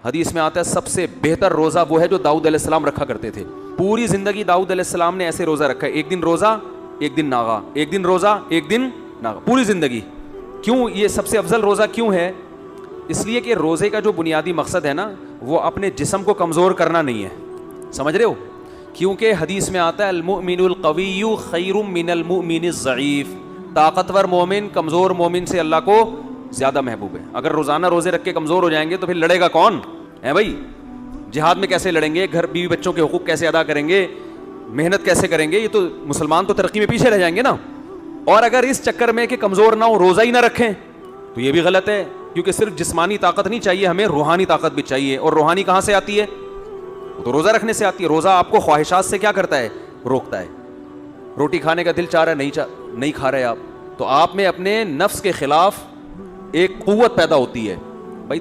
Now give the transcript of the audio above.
حدیث میں آتا ہے سب سے بہتر روزہ وہ ہے جو داؤد علیہ السلام رکھا کرتے تھے. پوری زندگی داؤد علیہ السلام نے ایسے روزہ رکھا ہے, ایک دن روزہ ایک دن ناغا, ایک دن روزہ ایک دن ناغا, پوری زندگی. کیوں یہ سب سے افضل روزہ کیوں ہے؟ اس لیے کہ روزے کا جو بنیادی مقصد ہے نا, وہ اپنے جسم کو کمزور کرنا نہیں ہے. سمجھ رہے ہو؟ کیونکہ حدیث میں آتا ہے المؤمن القوی خیر من المؤمن الضعیف, طاقتور مومن کمزور مومن سے اللہ کو زیادہ محبوب ہے. اگر روزانہ روزے رکھ کے کمزور ہو جائیں گے تو پھر لڑے گا کون ہے بھائی؟ جہاد میں کیسے لڑیں گے؟ گھر بیوی بچوں کے حقوق کیسے ادا کریں گے؟ محنت کیسے کریں گے؟ یہ تو مسلمان تو ترقی میں پیچھے رہ جائیں گے نا. اور اگر اس چکر میں کہ کمزور نہ ہو روزہ ہی نہ رکھیں تو یہ بھی غلط ہے, کیونکہ صرف جسمانی طاقت نہیں چاہیے, ہمیں روحانی طاقت بھی چاہیے. اور روحانی کہاں سے آتی ہے؟ وہ تو روزہ رکھنے سے آتی ہے. روزہ آپ کو خواہشات سے کیا کرتا ہے؟ روکتا ہے. روٹی کھانے کا دل چاہ رہا ہے, نہیں کھا رہے آپ, تو آپ میں اپنے نفس کے خلاف ایک قوت پیدا ہوتی ہے بھائی.